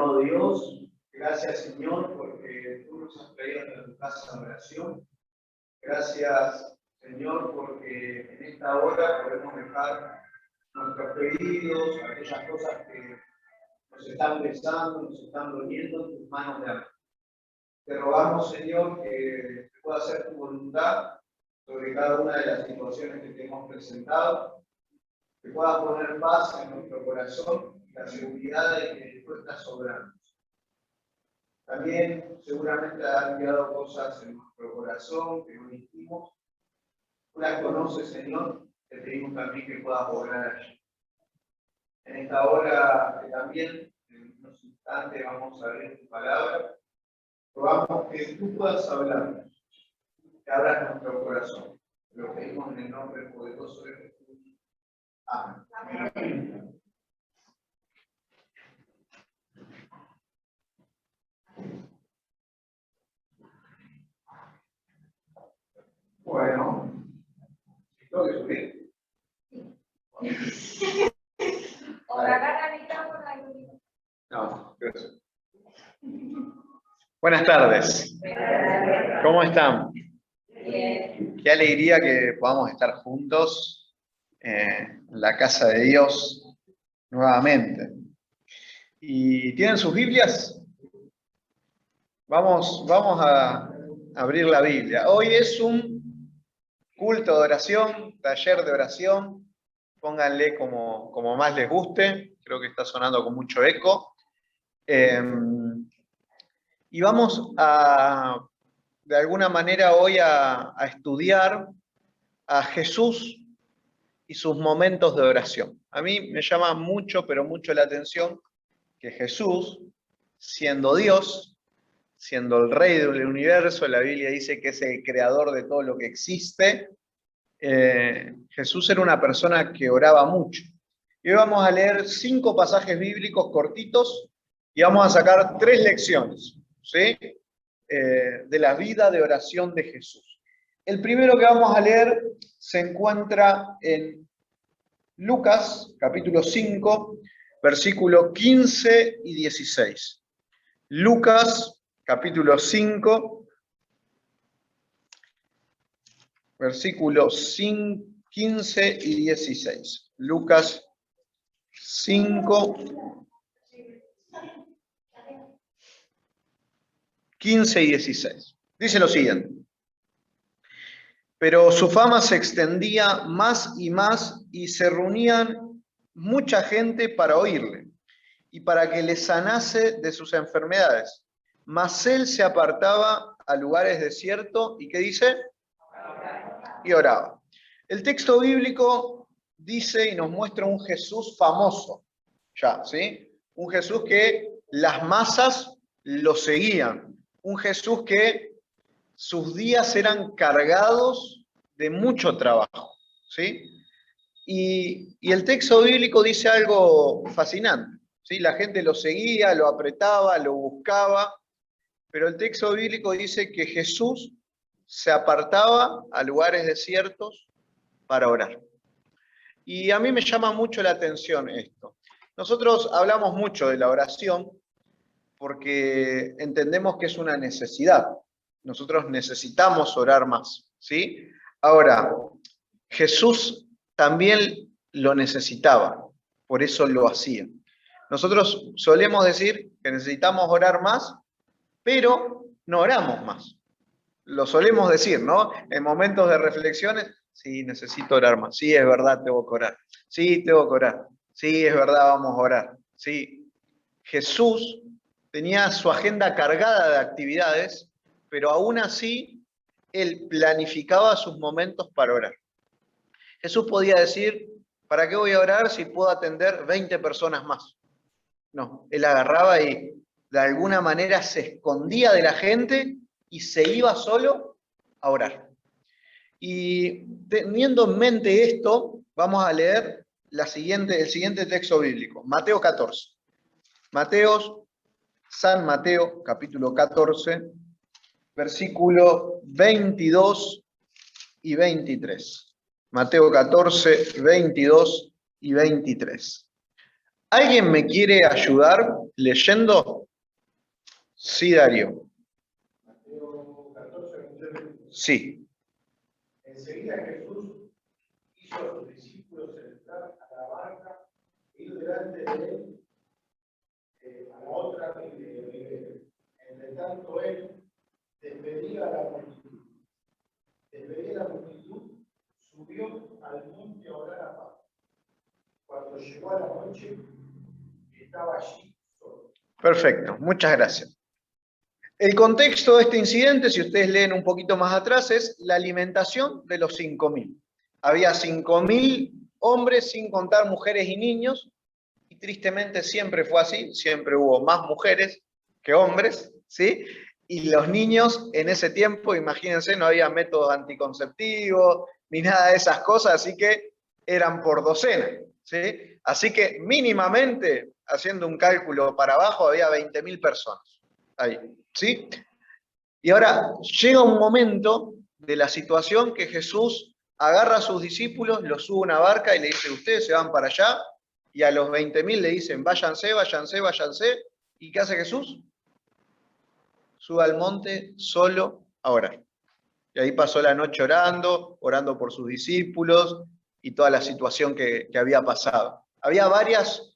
amado Dios, gracias Señor porque tú nos has traído a tu casa de oración. Gracias Señor porque en esta hora podemos dejar nuestros pedidos, aquellas cosas que nos están pesando, nos están doliendo en tus manos de amor. Te rogamos Señor que pueda hacer tu voluntad sobre cada una de las situaciones que te hemos presentado, que puedas poner paz en nuestro corazón y la seguridad de que tú estás sobrando. También seguramente has enviado cosas en nuestro corazón que no dijimos. Tú las conoces, Señor, te pedimos también que puedas obrar allí. En esta hora también, en unos instantes, vamos a ver tu palabra. Rogamos que tú puedas hablarnos, que abras nuestro corazón. Lo pedimos en el nombre poderoso de Jesús. Amén. Amén. Bueno, tengo que subir. No, gracias. Buenas tardes. ¿Cómo están? Bien. Qué alegría que podamos estar juntos en la casa de Dios nuevamente. ¿Y tienen sus Biblias? Vamos a abrir la Biblia. Hoy es un culto de oración, taller de oración. Pónganle como más les guste. Creo que está sonando con mucho eco. Y vamos de alguna manera hoy a estudiar a Jesús y sus momentos de oración. A mí me llama mucho, pero mucho la atención que Jesús, siendo Dios, siendo el Rey del universo, la Biblia dice que es el creador de todo lo que existe, Jesús era una persona que oraba mucho. Y hoy vamos a leer 5 pasajes bíblicos cortitos y vamos a sacar 3 lecciones, ¿sí? De la vida de oración de Jesús. El primero que vamos a leer se encuentra en Lucas, capítulo 5, versículo 15 y 16. Lucas, capítulo 5, versículos 15 y 16. Lucas 5, 15 y 16. Dice lo siguiente. Pero su fama se extendía más y se reunían mucha gente para oírle y para que le sanase de sus enfermedades. Mas él se apartaba a lugares desiertos y ¿qué dice? Y oraba. El texto bíblico dice y nos muestra un Jesús famoso, ya, ¿sí? Un Jesús que las masas lo seguían. Un Jesús que sus días eran cargados de mucho trabajo, ¿sí? Y el texto bíblico dice algo fascinante, ¿sí? La gente lo seguía, lo apretaba, lo buscaba, pero el texto bíblico dice que Jesús se apartaba a lugares desiertos para orar. Y a mí me llama mucho la atención esto. Nosotros hablamos mucho de la oración porque entendemos que es una necesidad. Nosotros necesitamos orar más, ¿sí? Ahora, Jesús también lo necesitaba, por eso lo hacía. Nosotros solemos decir que necesitamos orar más, pero no oramos más. Lo solemos decir, ¿no? En momentos de reflexiones, sí, necesito orar más. Sí, es verdad, tengo que orar. Sí, tengo que orar. Sí, es verdad, vamos a orar. Sí, Jesús tenía su agenda cargada de actividades, pero aún así, él planificaba sus momentos para orar. Jesús podía decir, ¿para qué voy a orar si puedo atender 20 personas más? No, él agarraba y de alguna manera se escondía de la gente y se iba solo a orar. Y teniendo en mente esto, vamos a leer el siguiente texto bíblico, Mateo 14. San Mateo, capítulo 14, versículo 22 y 23. Mateo 14, 22 y 23. ¿Alguien me quiere ayudar leyendo? Sí, Darío. Mateo 14, 29. Sí. Enseguida Jesús hizo a sus discípulos entrar a la barca e ir delante de él a la otra ribera. Entre tanto él despedía a la multitud. Subió al monte a orar a paz. Cuando llegó a la noche, estaba allí solo. Perfecto, muchas gracias. El contexto de este incidente, si ustedes leen un poquito más atrás, es la alimentación de los 5.000. Había 5.000 hombres, sin contar mujeres y niños, y tristemente siempre fue así, siempre hubo más mujeres que hombres, ¿sí? Y los niños en ese tiempo, imagínense, no había métodos anticonceptivos, ni nada de esas cosas, así que eran por docena, ¿sí? Así que mínimamente, haciendo un cálculo para abajo, había 20.000 personas ahí, ¿sí? Y ahora llega un momento de la situación que Jesús agarra a sus discípulos, los sube a una barca y le dice, ustedes se van para allá, y a los 20.000 le dicen, váyanse, váyanse, váyanse. ¿Y qué hace Jesús? Sube al monte solo a orar. Y ahí pasó la noche orando, orando por sus discípulos y toda la situación que había pasado. Había varios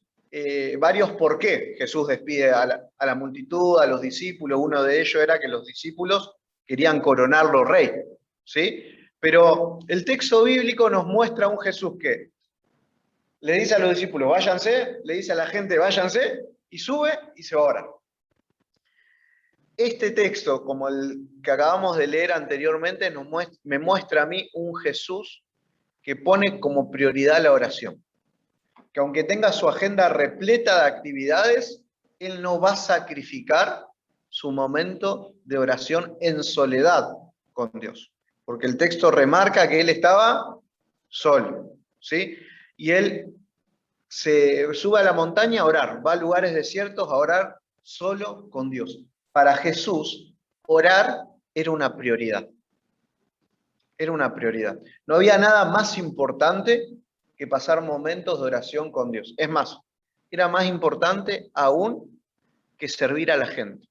por qué Jesús despide a la multitud, a los discípulos. Uno de ellos era que los discípulos querían coronarlo rey, ¿sí? Pero el texto bíblico nos muestra a un Jesús que le dice a los discípulos, váyanse, le dice a la gente, váyanse, y sube y se va a orar. Este texto, como el que acabamos de leer anteriormente, me muestra a mí un Jesús que pone como prioridad la oración. Que aunque tenga su agenda repleta de actividades, Él no va a sacrificar su momento de oración en soledad con Dios. Porque el texto remarca que Él estaba solo, ¿sí? Y Él se sube a la montaña a orar, va a lugares desiertos a orar solo con Dios. Para Jesús, orar era una prioridad. Era una prioridad. No había nada más importante que pasar momentos de oración con Dios. Es más, era más importante aún que servir a la gente.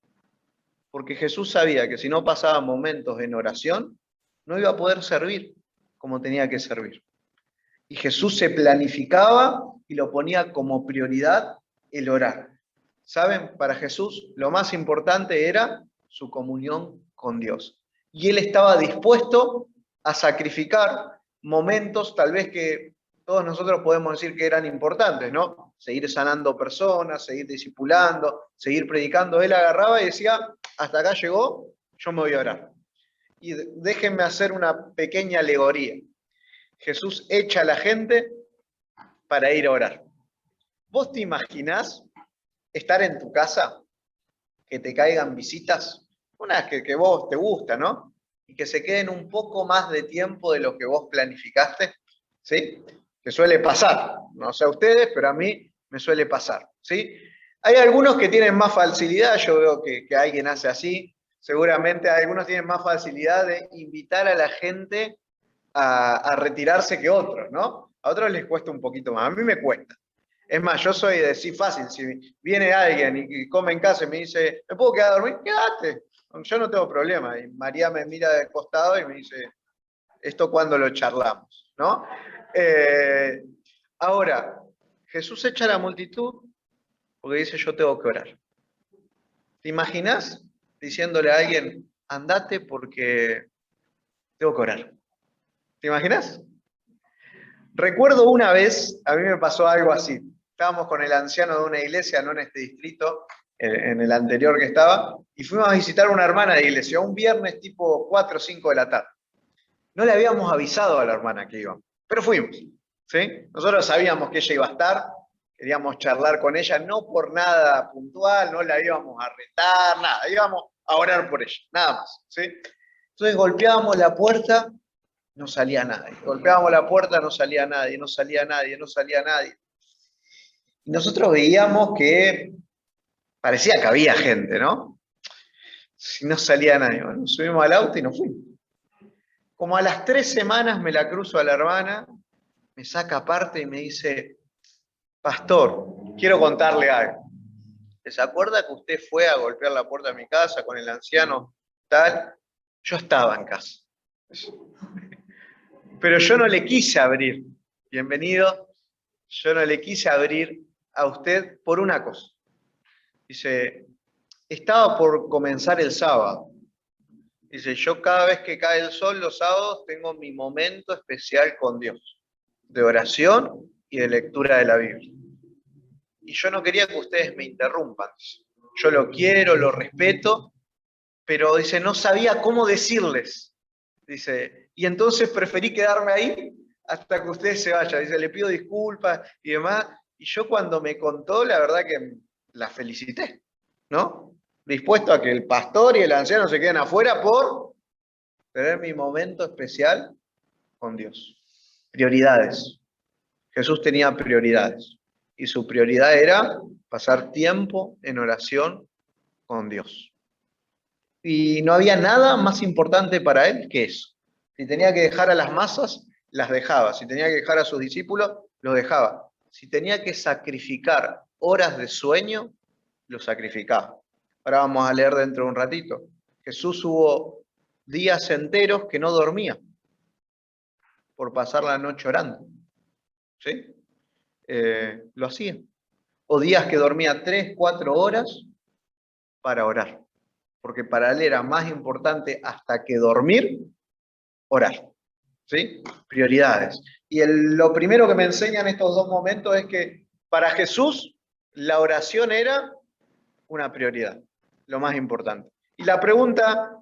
Porque Jesús sabía que si no pasaba momentos en oración, no iba a poder servir como tenía que servir. Y Jesús se planificaba y lo ponía como prioridad el orar. ¿Saben? Para Jesús lo más importante era su comunión con Dios. Y Él estaba dispuesto a sacrificar momentos tal vez que todos nosotros podemos decir que eran importantes, ¿no? Seguir sanando personas, seguir discipulando, seguir predicando. Él agarraba y decía, hasta acá llegó, yo me voy a orar. Y déjenme hacer una pequeña alegoría. Jesús echa a la gente para ir a orar. ¿Vos te imaginás estar en tu casa, que te caigan visitas, unas que vos te gusta, ¿no? Y que se queden un poco más de tiempo de lo que vos planificaste, ¿sí? Que suele pasar, no sé a ustedes, pero a mí me suele pasar, ¿sí? Hay algunos que tienen más facilidad, yo veo que alguien hace así, seguramente algunos tienen más facilidad de invitar a la gente a retirarse que otros, ¿no? A otros les cuesta un poquito más, a mí me cuesta. Es más, yo soy de decir fácil, si viene alguien y come en casa y me dice, ¿me puedo quedar a dormir? Quédate, yo no tengo problema. Y María me mira de costado y me dice, ¿esto cuándo lo charlamos? ¿No? Ahora, Jesús echa a la multitud porque dice, yo tengo que orar. ¿Te imaginas diciéndole a alguien, andate porque tengo que orar? ¿Te imaginas? Recuerdo una vez, a mí me pasó algo así. Estábamos con el anciano de una iglesia, no en este distrito, en el anterior que estaba, y fuimos a visitar a una hermana de iglesia, un viernes tipo 4 o 5 de la tarde. No le habíamos avisado a la hermana que íbamos, pero fuimos, ¿sí? Nosotros sabíamos que ella iba a estar, queríamos charlar con ella, no por nada puntual, no la íbamos a retar, nada, íbamos a orar por ella, nada más, ¿sí? Entonces golpeábamos la puerta, no salía nadie. Golpeábamos la puerta, no salía nadie, no salía nadie, no salía nadie. Y nosotros veíamos que parecía que había gente, ¿no? Si no salía nadie. Bueno, nos subimos al auto y nos fuimos. Como a las 3 semanas me la cruzo a la hermana, me saca aparte y me dice, pastor, quiero contarle algo. ¿Se acuerda que usted fue a golpear la puerta de mi casa con el anciano tal? Yo estaba en casa. Pero yo no le quise abrir. Bienvenido. Yo no le quise abrir a usted por una cosa. Dice, estaba por comenzar el sábado. Dice, yo cada vez que cae el sol los sábados tengo mi momento especial con Dios, de oración y de lectura de la Biblia. Y yo no quería que ustedes me interrumpan. Yo lo quiero, lo respeto, pero dice, no sabía cómo decirles. Dice, y entonces preferí quedarme ahí hasta que ustedes se vayan. Dice, le pido disculpas y demás. Y yo cuando me contó, la verdad que la felicité, ¿no? Dispuesto a que el pastor y el anciano se queden afuera por tener mi momento especial con Dios. Prioridades. Jesús tenía prioridades. Y su prioridad era pasar tiempo en oración con Dios. Y no había nada más importante para él que eso. Si tenía que dejar a las masas, las dejaba. Si tenía que dejar a sus discípulos, los dejaba. Si tenía que sacrificar horas de sueño, lo sacrificaba. Ahora vamos a leer dentro de un ratito. Jesús hubo días enteros que no dormía por pasar la noche orando. ¿Sí? Lo hacía. O días que dormía 3, 4 horas para orar. Porque para él era más importante hasta que dormir, orar. ¿Sí? Prioridades. Y lo primero que me enseñan estos dos momentos es que para Jesús la oración era una prioridad, lo más importante. Y la pregunta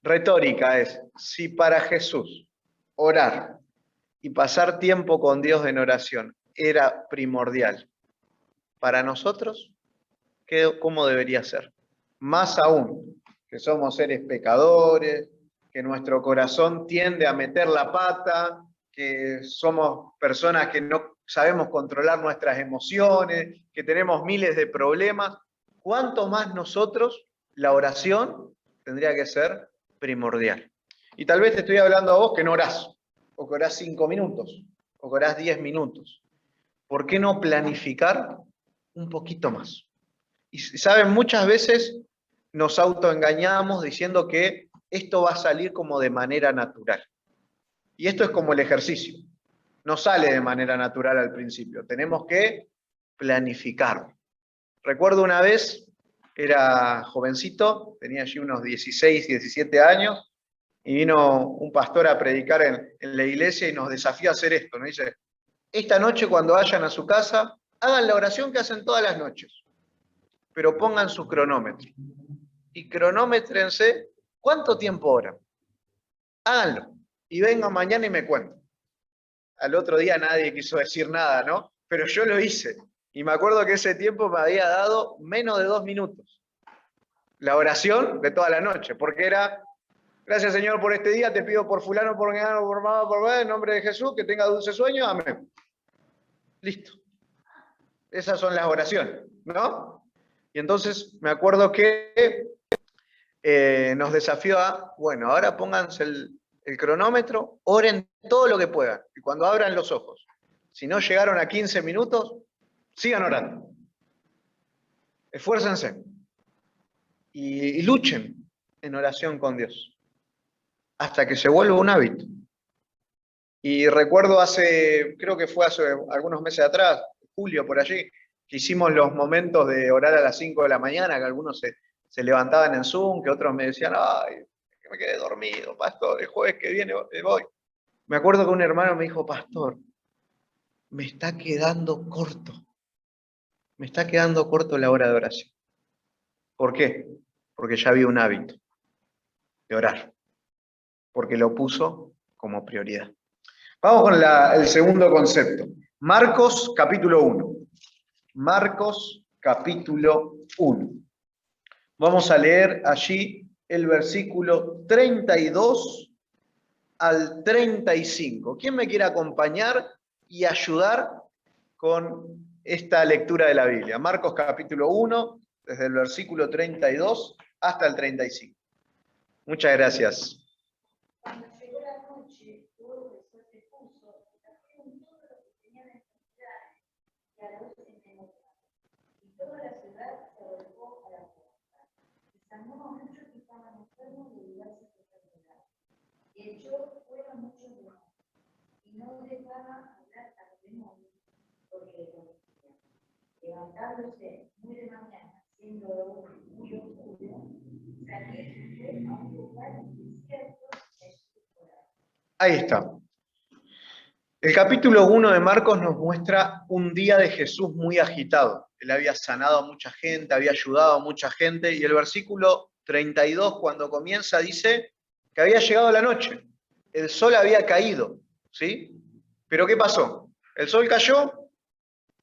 retórica es, si para Jesús orar y pasar tiempo con Dios en oración era primordial, para nosotros, ¿cómo debería ser? Más aún, que somos seres pecadores, que nuestro corazón tiende a meter la pata, que somos personas que no sabemos controlar nuestras emociones, que tenemos miles de problemas. ¿Cuánto más nosotros la oración tendría que ser primordial? Y tal vez te estoy hablando a vos que no orás, o que orás 5 minutos, o que orás 10 minutos. ¿Por qué no planificar un poquito más? Y saben, muchas veces nos autoengañamos diciendo que esto va a salir como de manera natural. Y esto es como el ejercicio. No sale de manera natural al principio. Tenemos que planificarlo. Recuerdo una vez, era jovencito, tenía allí unos 16, 17 años, y vino un pastor a predicar en la iglesia y nos desafió a hacer esto. Nos dice, esta noche cuando vayan a su casa, hagan la oración que hacen todas las noches, pero pongan su cronómetro. Y cronómetrense cuánto tiempo oran. Háganlo. Y vengan mañana y me cuentan. Al otro día nadie quiso decir nada, ¿no? Pero yo lo hice. Y me acuerdo que ese tiempo me había dado menos de 2 minutos. La oración de toda la noche, porque era, gracias Señor por este día, te pido por fulano, por mengano, por mamá, por en nombre de Jesús, que tenga dulce sueño, amén. Listo. Esas son las oraciones, ¿no? Y entonces me acuerdo que nos desafió a, bueno, ahora pónganse el cronómetro, oren todo lo que puedan. Y cuando abran los ojos, si no llegaron a 15 minutos, sigan orando. Esfuércense. Y luchen en oración con Dios. Hasta que se vuelva un hábito. Y recuerdo creo que fue hace algunos meses atrás, julio por allí, que hicimos los momentos de orar a las 5 de la mañana, que algunos se levantaban en Zoom, que otros me decían, ay, que me quedé dormido, pastor, el jueves que viene voy. Me acuerdo que un hermano me dijo, pastor, me está quedando corto. Me está quedando corto la hora de oración. ¿Por qué? Porque ya había un hábito de orar. Porque lo puso como prioridad. Vamos con el segundo concepto. Marcos capítulo 1. Marcos capítulo 1. Vamos a leer allí el versículo 32 al 35. ¿Quién me quiere acompañar y ayudar con esta lectura de la Biblia? Marcos capítulo 1, desde el versículo 32 hasta el 35. Muchas gracias. Cuando llegó la noche, todo Jesús se puso y trajeron todo lo que tenían necesidades, y a la vez toda la ciudad se volcó a la puerta. Y sanó a muchos que estaban enfermos de diversas enfermedades. Y echó fuera muchos demonios. Y no dejaba hablar a los demonios, porque le conocían. Levantándose muy de mañana, siendo aún muy oscuro, salió y fue a un lugar desierto y allí oraba. Ahí está. El capítulo 1 de Marcos nos muestra un día de Jesús muy agitado. Él había sanado a mucha gente, había ayudado a mucha gente, y el versículo 32, cuando comienza, dice que había llegado la noche. El sol había caído, ¿sí? Pero ¿qué pasó? El sol cayó,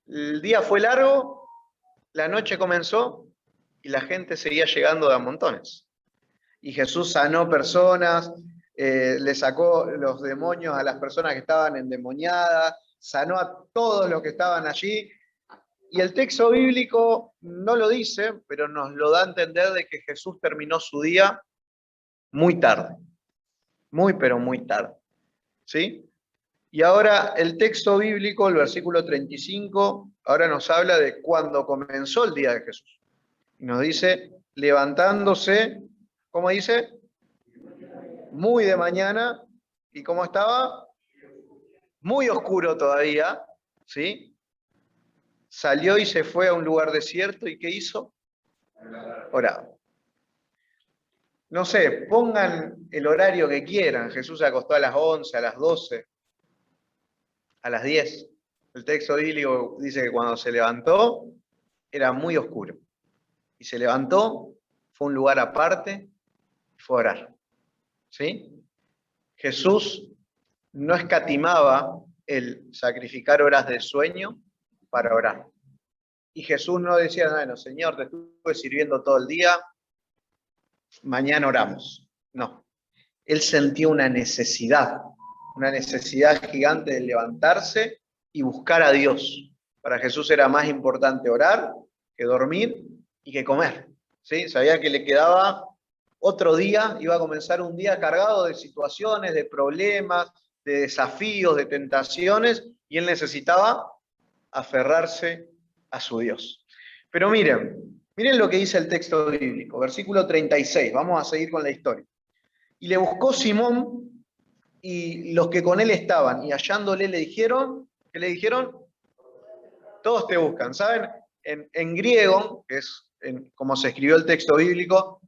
el día fue largo, la noche comenzó y la gente seguía llegando de a montones. Y Jesús sanó personas, le sacó los demonios a las personas que estaban endemoniadas, sanó a todos los que estaban allí. Y el texto bíblico no lo dice, pero nos lo da a entender de que Jesús terminó su día muy tarde. Muy, pero muy tarde. ¿Sí? Y ahora el texto bíblico, el versículo 35, ahora nos habla de cuando comenzó el día de Jesús. Y nos dice, levantándose, ¿cómo dice? Muy de mañana. ¿Y cómo estaba? Muy oscuro todavía, ¿sí? Salió y se fue a un lugar desierto. ¿Y qué hizo? Oraba. No sé, pongan el horario que quieran. Jesús se acostó a las 11, a las 12, a las 10. El texto bíblico dice que cuando se levantó era muy oscuro. Y se levantó, fue a un lugar aparte y fue a orar. ¿Sí? Jesús no escatimaba el sacrificar horas de sueño para orar. Y Jesús no decía, bueno, Señor, te estuve sirviendo todo el día, mañana oramos. No. Él sentía una necesidad gigante de levantarse y buscar a Dios. Para Jesús era más importante orar que dormir y que comer. ¿Sí? Sabía que le quedaba otro día, iba a comenzar un día cargado de situaciones, de problemas, de desafíos, de tentaciones, y él necesitaba aferrarse a su Dios. Pero miren lo que dice el texto bíblico, versículo 36, vamos a seguir con la historia. Y le buscó Simón y los que con él estaban, y hallándole le dijeron, ¿qué le dijeron? Todos te buscan, ¿saben? En griego, que es como se escribió el texto bíblico,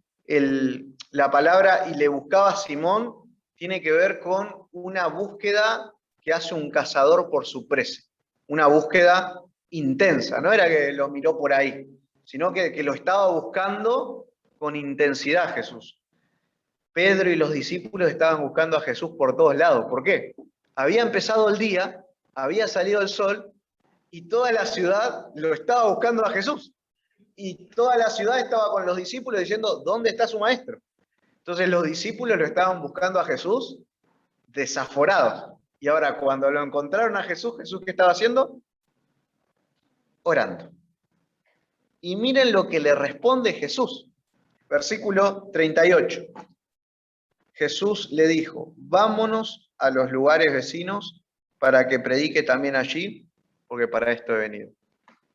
la palabra y le buscaba a Simón tiene que ver con una búsqueda que hace un cazador por su presa, una búsqueda intensa, no era que lo miró por ahí, sino que lo estaba buscando con intensidad Jesús. Pedro y los discípulos estaban buscando a Jesús por todos lados. ¿Por qué? Había empezado el día, había salido el sol y toda la ciudad lo estaba buscando a Jesús. Y toda la ciudad estaba con los discípulos diciendo, ¿dónde está su maestro? Entonces los discípulos lo estaban buscando a Jesús desaforados. Y ahora cuando lo encontraron a Jesús, ¿Jesús qué estaba haciendo? Orando. Y miren lo que le responde Jesús. Versículo 38. Jesús le dijo, vámonos a los lugares vecinos para que predique también allí, porque para esto he venido.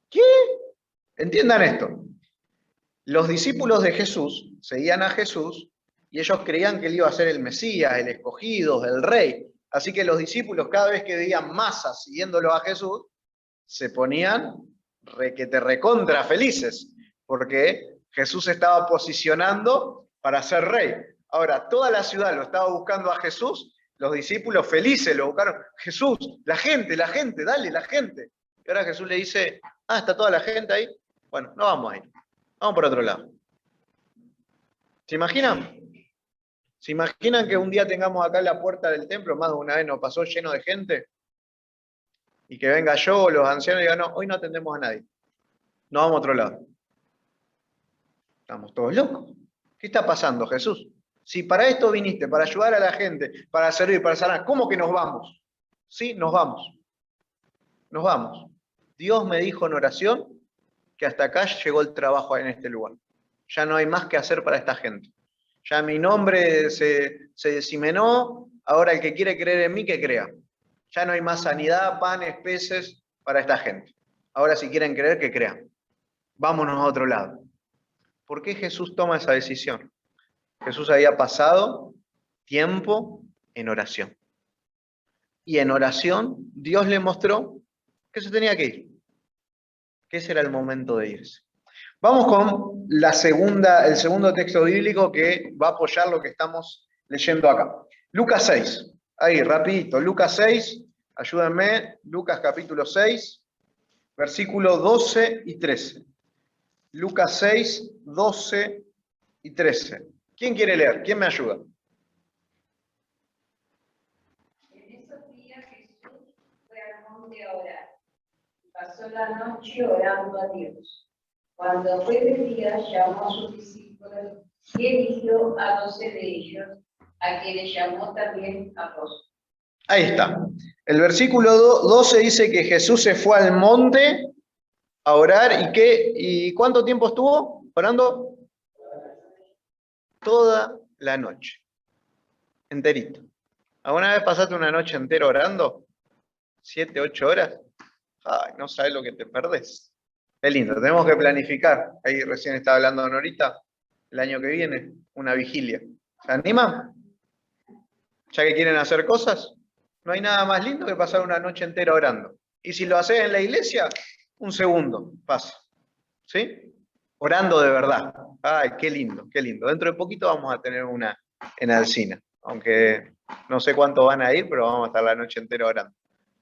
¿Qué? Entiendan esto. Los discípulos de Jesús seguían a Jesús y ellos creían que él iba a ser el Mesías, el escogido, el rey. Así que los discípulos cada vez que veían masas siguiéndolo a Jesús, se ponían recontra felices, porque Jesús se estaba posicionando para ser rey. Ahora, toda la ciudad lo estaba buscando a Jesús, los discípulos felices lo buscaron. Jesús, la gente, dale, la gente. Y ahora Jesús le dice, ¿está toda la gente ahí? Bueno, no vamos a ir, vamos por otro lado. ¿Se imaginan? ¿Se imaginan que un día tengamos acá en la puerta del templo, más de una vez nos pasó lleno de gente? Y que venga yo o los ancianos y digan, no, hoy no atendemos a nadie. No vamos a otro lado. Estamos todos locos. ¿Qué está pasando, Jesús? Si para esto viniste, para ayudar a la gente, para servir, para sanar, ¿cómo que nos vamos? Sí, nos vamos. Nos vamos. Dios me dijo en oración que hasta acá llegó el trabajo en este lugar. Ya no hay más que hacer para esta gente. Ya mi nombre se diseminó, ahora el que quiere creer en mí, que crea. Ya no hay más sanidad, panes, peces para esta gente. Ahora si quieren creer, que crean. vámonos a otro lado. ¿Por qué Jesús toma esa decisión? Jesús había pasado tiempo en oración. Y en oración Dios le mostró que se tenía que ir, que ese era el momento de irse. Vamos con el segundo texto bíblico que va a apoyar lo que estamos leyendo acá. Lucas 6. Ahí, rapidito. Lucas 6, ayúdenme. Lucas capítulo 6, versículo 12 y 13. Lucas 6, 12 y 13. ¿Quién quiere leer? ¿Quién me ayuda? En esos días Jesús fue al monte a orar. Pasó la noche orando a Dios. Cuando fue de día, llamó a sus discípulos y eligió a 12 de ellos, a quienes llamó también apóstoles. Ahí está. El versículo 12 dice que Jesús se fue al monte a orar. ¿Y cuánto tiempo estuvo orando? Toda la noche. Enterito. ¿Alguna vez pasaste una noche entera orando? 7, 8 horas. Ay, no sabes lo que te perdés. Qué lindo, tenemos que planificar. Ahí recién estaba hablando Norita, el año que viene, una vigilia. ¿Se animan? ¿Ya que quieren hacer cosas? No hay nada más lindo que pasar una noche entera orando. Y si lo haces en la iglesia, un segundo pasa. ¿Sí? Orando de verdad. Ay, qué lindo, qué lindo. Dentro de poquito vamos a tener una en Alsina. Aunque no sé cuántos van a ir, pero vamos a estar la noche entera orando.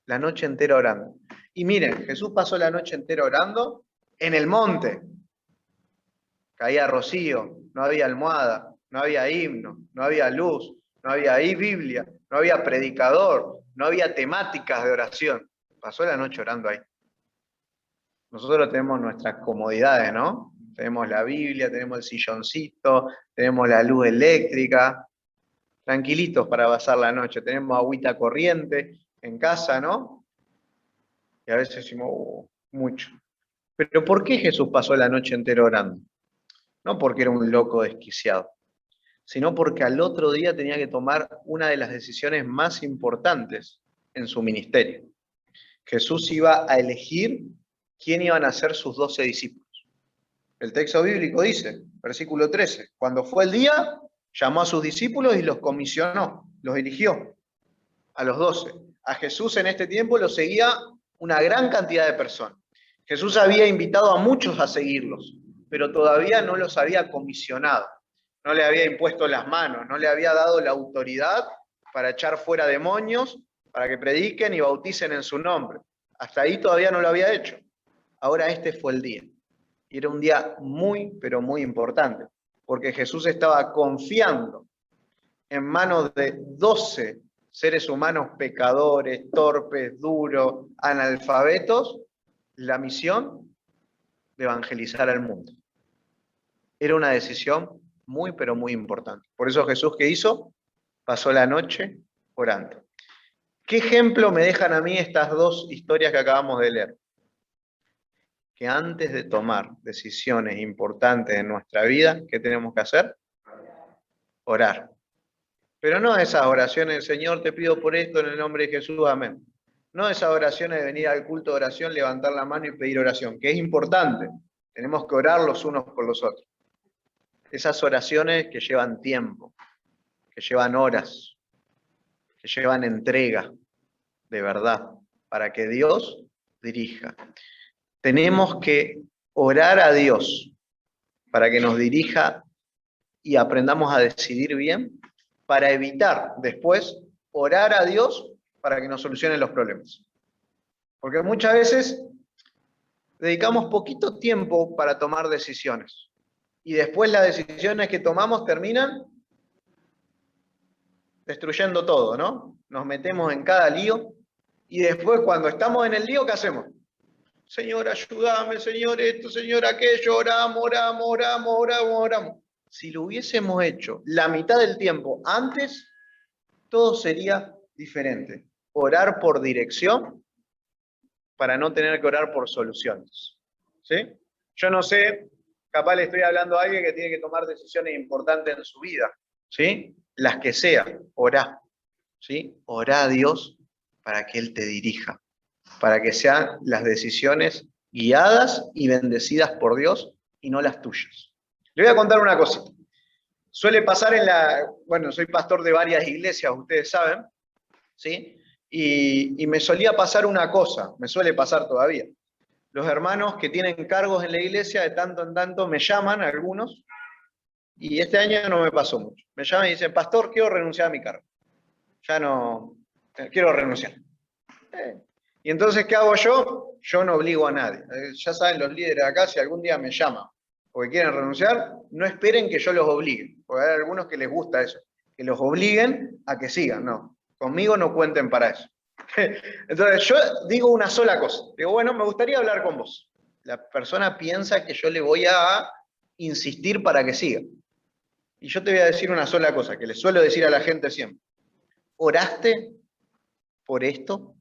La noche entera orando. Y miren, Jesús pasó la noche entera orando en el monte. Caía rocío, no había almohada, no había himno, no había luz, no había Biblia, no había predicador, no había temáticas de oración. Pasó la noche orando ahí. Nosotros tenemos nuestras comodidades, ¿no? Tenemos la Biblia, tenemos el silloncito, tenemos la luz eléctrica, tranquilitos para pasar la noche. Tenemos agüita corriente en casa, ¿no? Y a veces decimos, mucho. Pero ¿por qué Jesús pasó la noche entera orando? No porque era un loco desquiciado, sino porque al otro día tenía que tomar una de las decisiones más importantes en su ministerio. Jesús iba a elegir quién iban a ser sus 12 discípulos. El texto bíblico dice, versículo 13, cuando fue el día, llamó a sus discípulos y los comisionó, los eligió a los 12. A Jesús en este tiempo lo seguía una gran cantidad de personas. Jesús había invitado a muchos a seguirlos, pero todavía no los había comisionado, no le había impuesto las manos, no le había dado la autoridad para echar fuera demonios, para que prediquen y bauticen en su nombre. Hasta ahí todavía no lo había hecho. Ahora este fue el día. Y era un día muy, pero muy importante, porque Jesús estaba confiando en manos de 12 seres humanos pecadores, torpes, duros, analfabetos, la misión de evangelizar al mundo. Era una decisión muy, pero muy importante. Por eso Jesús, ¿qué hizo? Pasó la noche orando. ¿Qué ejemplo me dejan a mí estas dos historias que acabamos de leer? Que antes de tomar decisiones importantes en nuestra vida, ¿qué tenemos que hacer? Orar. Pero no esas oraciones, Señor, te pido por esto en el nombre de Jesús, amén. No esas oraciones de venir al culto de oración, levantar la mano y pedir oración, que es importante. Tenemos que orar los unos por los otros. Esas oraciones que llevan tiempo, que llevan horas, que llevan entrega de verdad, para que Dios dirija. Tenemos que orar a Dios para que nos dirija y aprendamos a decidir bien, para evitar después orar a Dios para que nos solucione los problemas. Porque muchas veces dedicamos poquito tiempo para tomar decisiones y después las decisiones que tomamos terminan destruyendo todo, ¿no? Nos metemos en cada lío y después cuando estamos en el lío, ¿qué hacemos? Señor, ayúdame, Señor, esto, Señor, aquello, oramos. Si lo hubiésemos hecho la mitad del tiempo antes, todo sería diferente. Orar por dirección para no tener que orar por soluciones. ¿Sí? Yo no sé, capaz le estoy hablando a alguien que tiene que tomar decisiones importantes en su vida. ¿Sí? Las que sean, orá. ¿Sí? Orá a Dios para que Él te dirija, para que sean las decisiones guiadas y bendecidas por Dios y no las tuyas. Le voy a contar una cosita. Suele pasar bueno, soy pastor de varias iglesias, ustedes saben, ¿sí? Y me solía pasar una cosa, me suele pasar todavía. Los hermanos que tienen cargos en la iglesia, de tanto en tanto me llaman, algunos, y este año no me pasó mucho. Me llaman y dicen, pastor, quiero renunciar a mi cargo. Ya no, quiero renunciar. Y entonces, ¿qué hago yo? Yo no obligo a nadie. Ya saben los líderes de acá, si algún día me llaman porque quieren renunciar, no esperen que yo los obligue, porque hay algunos que les gusta eso, que los obliguen a que sigan. No, conmigo no cuenten para eso. Entonces yo digo una sola cosa, digo, bueno, me gustaría hablar con vos. La persona piensa que yo le voy a insistir para que siga. Y yo te voy a decir una sola cosa, que le suelo decir a la gente siempre. ¿Oraste por esto?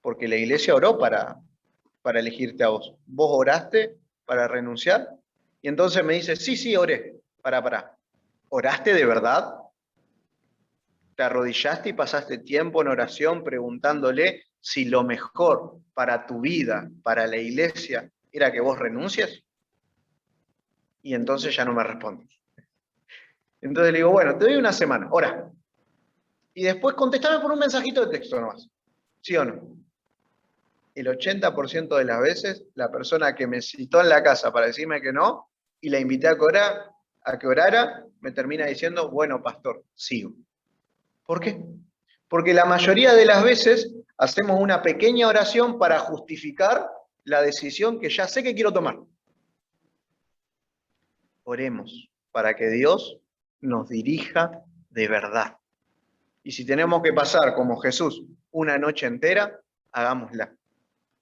Porque la iglesia oró para elegirte a vos. ¿Vos oraste para renunciar? Y entonces me dice, sí, oré. Pará. ¿Oraste de verdad? ¿Te arrodillaste y pasaste tiempo en oración preguntándole si lo mejor para tu vida, para la iglesia, era que vos renuncies? Y entonces ya no me respondes. Entonces le digo, bueno, te doy una semana, ora. Y después contestame por un mensajito de texto nomás. ¿Sí o no? El 80% de las veces, la persona que me citó en la casa para decirme que no, y la invité a que orara, me termina diciendo, bueno, pastor, sigo. ¿Por qué? Porque la mayoría de las veces hacemos una pequeña oración para justificar la decisión que ya sé que quiero tomar. Oremos para que Dios nos dirija de verdad. Y si tenemos que pasar como Jesús una noche entera, hagámosla.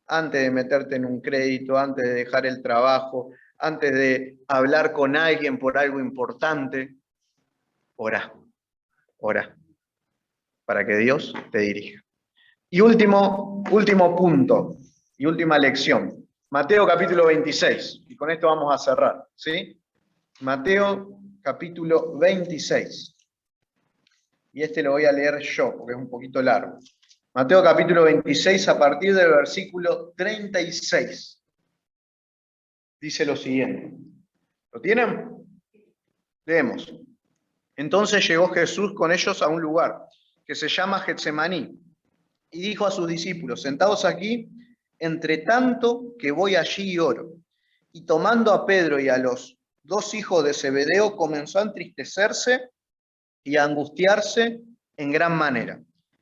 Antes de meterte en un crédito, antes de dejar el trabajo, antes de hablar con alguien por algo importante, orá para que Dios te dirija. Y último punto y última lección. Mateo capítulo 26. Y con esto vamos a cerrar, ¿sí? Mateo capítulo 26. Y este lo voy a leer yo porque es un poquito largo. Mateo capítulo 26 a partir del versículo 36. Dice lo siguiente. ¿Lo tienen? Leemos. Entonces llegó Jesús con ellos a un lugar que se llama Getsemaní y dijo a sus discípulos, sentados aquí, entre tanto que voy allí y oro. Y tomando a Pedro y a los dos hijos de Zebedeo, comenzó a entristecerse y a angustiarse en gran manera.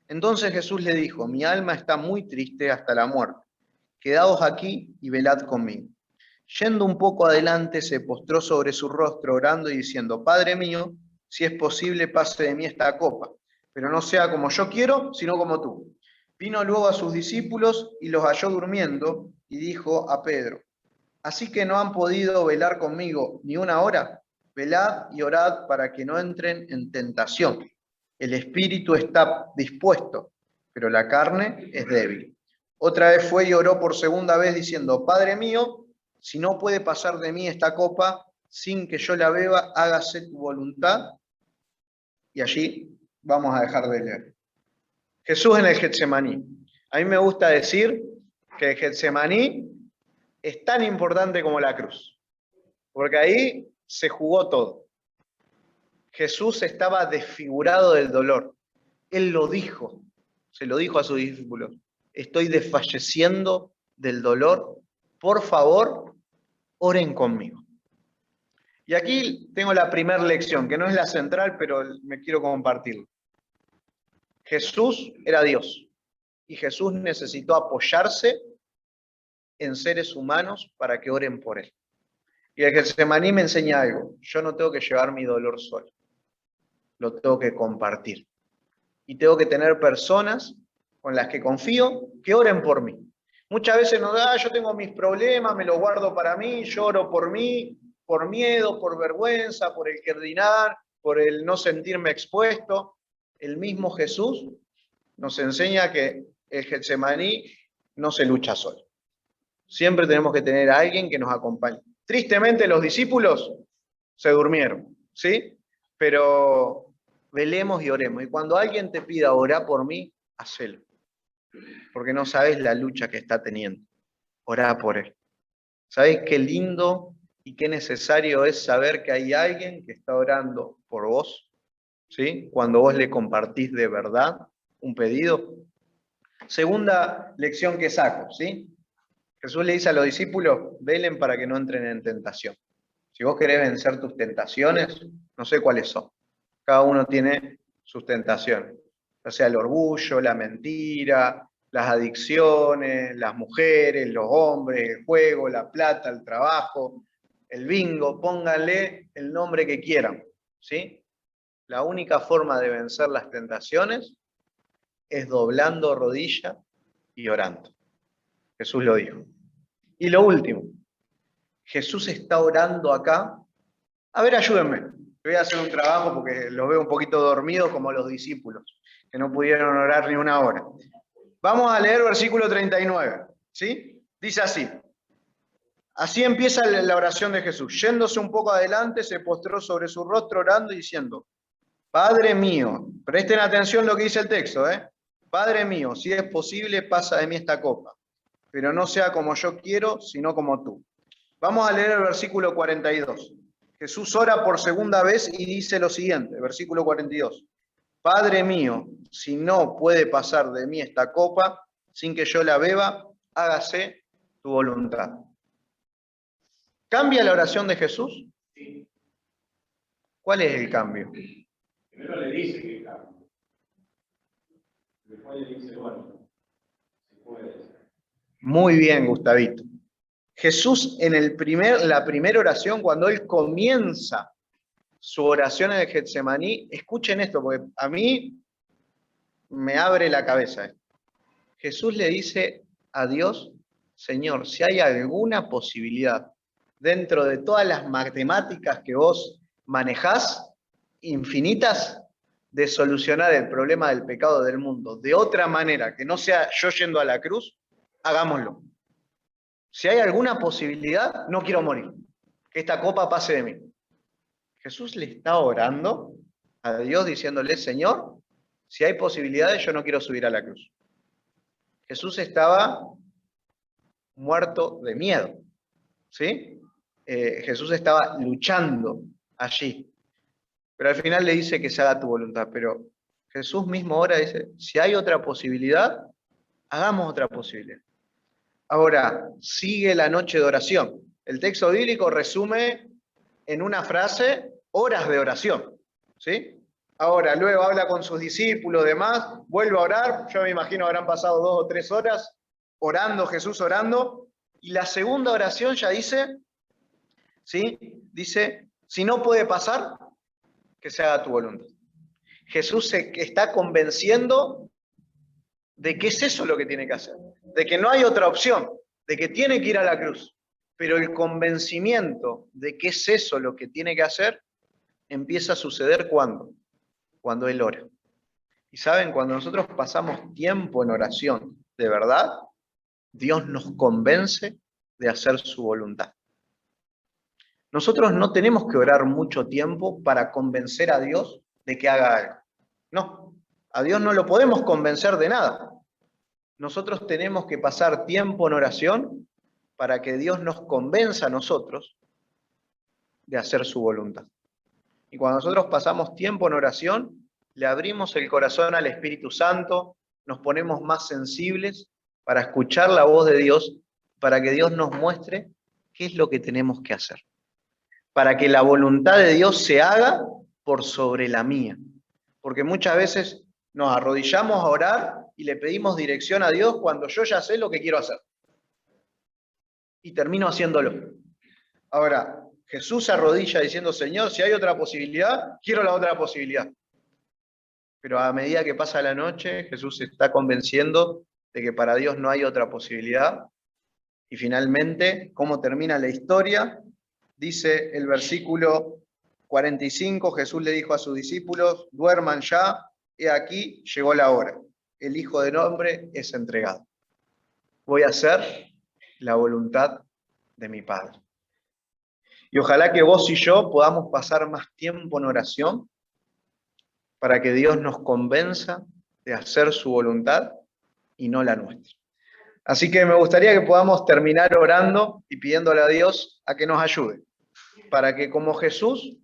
Entonces Jesús le dijo, mi alma está muy triste hasta la muerte. Quedaos aquí y velad conmigo. Yendo un poco adelante, se postró sobre su rostro, orando y diciendo, Padre mío, si es posible, pase de mí esta copa, pero no sea como yo quiero, sino como tú. Vino luego a sus discípulos y los halló durmiendo, y dijo a Pedro, ¿así que no han podido velar conmigo ni una hora? Velad y orad para que no entren en tentación. El espíritu está dispuesto, pero la carne es débil. Otra vez fue y oró por segunda vez diciendo, Padre mío, si no puede pasar de mí esta copa sin que yo la beba, hágase tu voluntad. Y allí vamos a dejar de leer. Jesús en el Getsemaní. A mí me gusta decir que el Getsemaní es tan importante como la cruz, porque ahí se jugó todo. Jesús estaba desfigurado del dolor. Él lo dijo, se lo dijo a sus discípulos. Estoy desfalleciendo del dolor. Por favor, oren conmigo. Y aquí tengo la primera lección, que no es la central, pero me quiero compartirlo. Jesús era Dios y Jesús necesitó apoyarse en seres humanos para que oren por él. Y el Getsemaní me enseña algo. Yo no tengo que llevar mi dolor solo. Lo tengo que compartir. Y tengo que tener personas con las que confío que oren por mí. Muchas veces nos da, yo tengo mis problemas, me los guardo para mí, lloro por mí, por miedo, por vergüenza, por el querdinar, por el no sentirme expuesto. El mismo Jesús nos enseña que el Getsemaní no se lucha solo. Siempre tenemos que tener a alguien que nos acompañe. Tristemente los discípulos se durmieron, ¿sí? Pero velemos y oremos. Y cuando alguien te pida orar por mí, hacelo. Porque no sabes la lucha que está teniendo. Orá por él. ¿Sabés qué lindo y qué necesario es saber que hay alguien que está orando por vos? ¿Sí? Cuando vos le compartís de verdad un pedido. Segunda lección que saco, ¿sí? Jesús le dice a los discípulos, velen para que no entren en tentación. Si vos querés vencer tus tentaciones, no sé cuáles son. Cada uno tiene sus tentaciones, ya sea el orgullo, la mentira, las adicciones, las mujeres, los hombres, el juego, la plata, el trabajo, el bingo, pónganle el nombre que quieran, ¿sí? La única forma de vencer las tentaciones es doblando rodilla y orando. Jesús lo dijo. Y lo último, Jesús está orando acá. A ver, ayúdenme. Voy a hacer un trabajo porque los veo un poquito dormidos como los discípulos, que no pudieron orar ni una hora. Vamos a leer versículo 39, ¿sí? Dice así. Así empieza la oración de Jesús. Yéndose un poco adelante, se postró sobre su rostro orando y diciendo, Padre mío, presten atención lo que dice el texto, ¿eh? Padre mío, si es posible, pasa de mí esta copa, pero no sea como yo quiero, sino como tú. Vamos a leer el versículo 42. Jesús ora por segunda vez y dice lo siguiente, versículo 42. Padre mío, si no puede pasar de mí esta copa sin que yo la beba, hágase tu voluntad. ¿Cambia la oración de Jesús? Sí. ¿Cuál es el cambio? Primero le dice que cambia. Después le dice, bueno, se puede. Muy bien, Gustavito. Jesús en la primera oración, cuando él comienza su oración en el Getsemaní, escuchen esto, porque a mí me abre la cabeza. Jesús le dice a Dios, Señor, si hay alguna posibilidad dentro de todas las matemáticas que vos manejás, infinitas, de solucionar el problema del pecado del mundo de otra manera, que no sea yo yendo a la cruz, hagámoslo. Si hay alguna posibilidad, no quiero morir. Que esta copa pase de mí. Jesús le está orando a Dios diciéndole, Señor, si hay posibilidades, yo no quiero subir a la cruz. Jesús estaba muerto de miedo, ¿sí? Jesús estaba luchando allí. Pero al final le dice que se haga tu voluntad. Pero Jesús mismo ahora dice, si hay otra posibilidad, hagamos otra posibilidad. Ahora, sigue la noche de oración. El texto bíblico resume en una frase horas de oración, ¿sí? Ahora, luego habla con sus discípulos, demás, vuelve a orar. Yo me imagino habrán pasado 2 o 3 horas orando, Jesús orando. Y la segunda oración ya dice, ¿sí? Dice, si no puede pasar, que se haga tu voluntad. Jesús se está convenciendo de que es eso lo que tiene que hacer, de que no hay otra opción, de que tiene que ir a la cruz. Pero el convencimiento de que es eso lo que tiene que hacer empieza a suceder cuando Él ora. Y saben, cuando nosotros pasamos tiempo en oración, de verdad, Dios nos convence de hacer su voluntad. Nosotros no tenemos que orar mucho tiempo para convencer a Dios de que haga algo. No, a Dios no lo podemos convencer de nada. Nosotros tenemos que pasar tiempo en oración para que Dios nos convenza a nosotros de hacer su voluntad. Y cuando nosotros pasamos tiempo en oración, le abrimos el corazón al Espíritu Santo, nos ponemos más sensibles para escuchar la voz de Dios, para que Dios nos muestre qué es lo que tenemos que hacer. Para que la voluntad de Dios se haga por sobre la mía. Porque muchas veces nos arrodillamos a orar y le pedimos dirección a Dios cuando yo ya sé lo que quiero hacer. Y termino haciéndolo. Ahora, Jesús se arrodilla diciendo, Señor, si hay otra posibilidad, quiero la otra posibilidad. Pero a medida que pasa la noche, Jesús se está convenciendo de que para Dios no hay otra posibilidad. Y finalmente, ¿cómo termina la historia? Dice el versículo 45, Jesús le dijo a sus discípulos, duerman ya, he aquí, llegó la hora. El Hijo del Hombre es entregado. Voy a hacer la voluntad de mi Padre. Y ojalá que vos y yo podamos pasar más tiempo en oración para que Dios nos convenza de hacer su voluntad y no la nuestra. Así que me gustaría que podamos terminar orando y pidiéndole a Dios a que nos ayude, para que como Jesús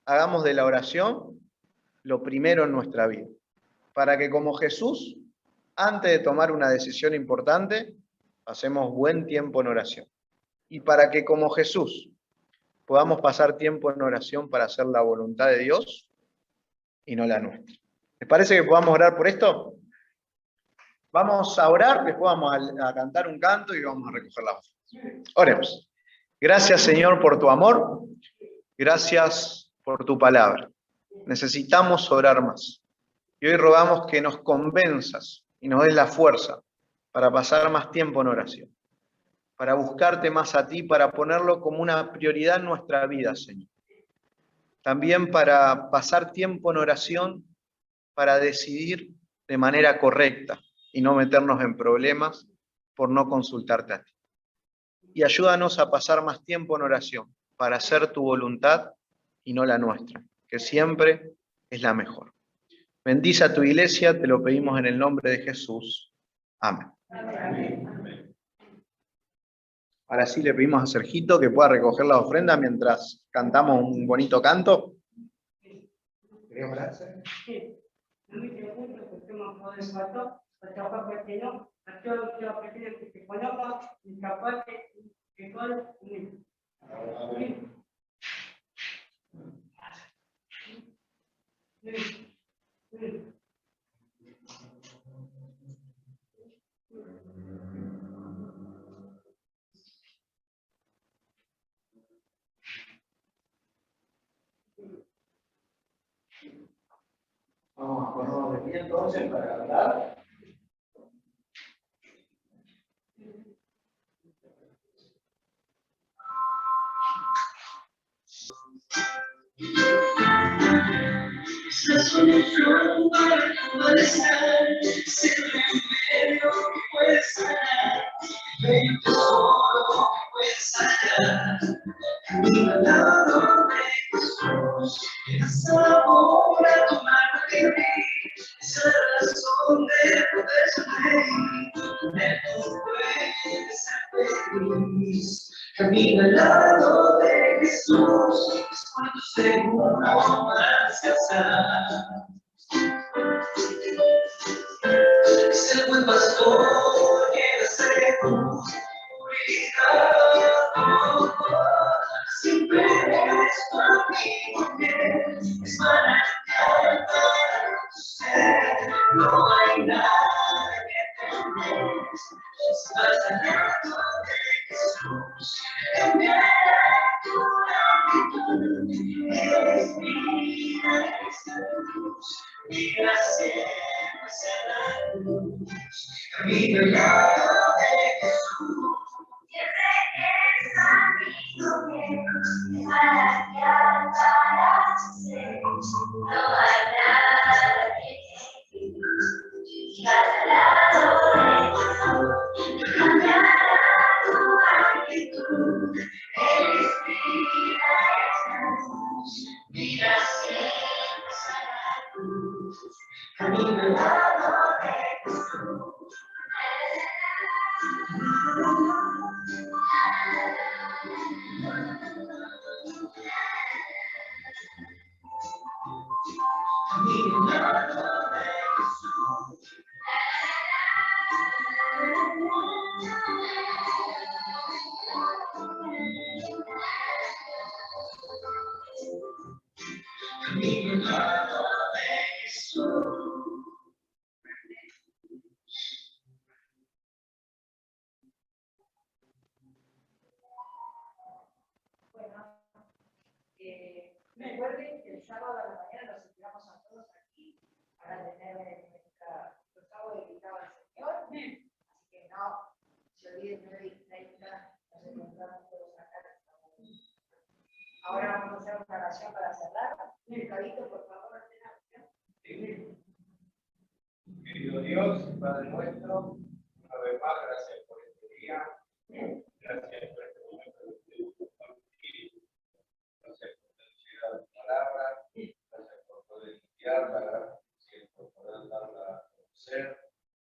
hagamos de la oración lo primero en nuestra vida. Para que como Jesús, antes de tomar una decisión importante, pasemos buen tiempo en oración. Y para que como Jesús podamos pasar tiempo en oración para hacer la voluntad de Dios y no la nuestra. ¿Les parece que podamos orar por esto? Vamos a orar, después vamos a cantar un canto y vamos a recoger la voz. Oremos. Gracias, Señor, por tu amor. Gracias por tu palabra. Necesitamos orar más. Y hoy rogamos que nos convenzas y nos des la fuerza para pasar más tiempo en oración, para buscarte más a ti, para ponerlo como una prioridad en nuestra vida, Señor. También para pasar tiempo en oración, para decidir de manera correcta y no meternos en problemas por no consultarte a ti. Y ayúdanos a pasar más tiempo en oración, para hacer tu voluntad y no la nuestra, que siempre es la mejor. Bendice a tu iglesia, te lo pedimos en el nombre de Jesús. Amén. Amén. Ahora sí le pedimos a Sergito que pueda recoger la ofrenda mientras cantamos un bonito canto. ¿Querés orar? Sí. Vamos a ponernos de pie entonces para hablar. La solución para tu malestar, siempre primero puedes sanar, pero todo puedes hallar. Camino al lado de Jesús, esa hora tomar de mí, esa razón de poder sonreír, de tu puedes ser feliz. Camino al lado de Jesús, es cuando seguro para descansar. Es el buen pastor que da seguridad. Siempre es conmigo bien, es manantial para tu ser. No hay nada que temer, estás al lado de Jesús. Enviará tu gratitud, eres vida, eres luz, vida siempre será luz. Camino al lado de Jesús. Amigo mío, para que para ser, no hay nada que llegar al lado de Jesús, cambiará tu actitud, eres vida, es luz, vida siempre será luz, camino al lado de Jesús. Recuerden que el sábado a la mañana nos esperamos a todos aquí para tener nuestro sábado dedicado al Señor. Así que no se olviden, 9:30 nos encontramos todos acá. Ahora vamos a hacer una oración para cerrar. Carito, por favor, Sí. Querido Dios, Padre nuestro, una vez más, gracias por este día. Gracias por este momento de compartir. Gracias por la llegada de tu palabra. Gracias por poder limpiarla. Gracias por poder darla a conocer.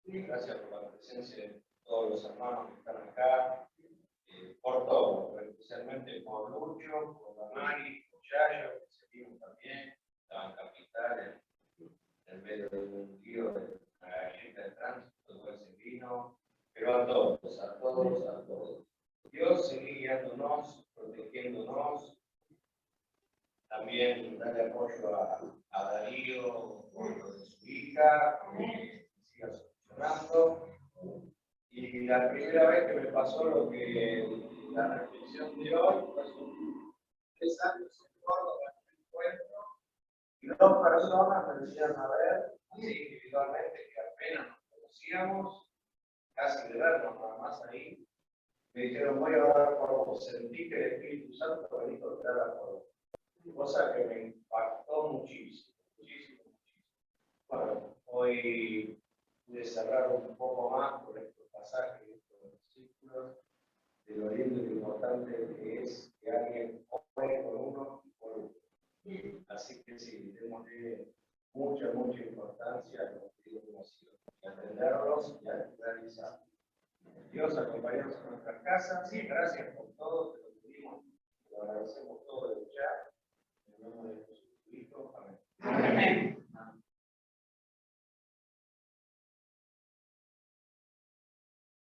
Gracias por la presencia de todos los hermanos que están acá, por todo, pero especialmente por Lucho, por Damari, por Yayo, que se vino también, estaban Capital, en medio de un tío de una galleta de tránsito, después se vino, pero a todos, a todos, a todos. Dios sigue guiándonos, protegiéndonos, también darle apoyo a Darío con lo de su hija, que siga solucionando. Y la primera vez que me pasó lo que la reflexión de hoy, pues, 3 años en Córdoba, en un encuentro, y 2 personas me vinieron a ver, así individualmente, que apenas nos conocíamos, casi de vernos nada más ahí. Me dijeron, voy a orar por vos, sentí que el Espíritu Santo me dijo que orara por vos. Cosa que me impactó muchísimo, muchísimo, muchísimo. Bueno, hoy pude cerrar un poco más por estos pasajes, estos versículos, de lo lindo y lo importante que es que alguien ore por uno y por uno. Así que sí, démosle mucha, mucha importancia a los que hemos sido, y atenderlos y a realizar. Dios acompañarnos en nuestras casas. Sí, gracias por todo, te lo pedimos, lo agradecemos todo desde ya. En nombre de Jesucristo. Amén.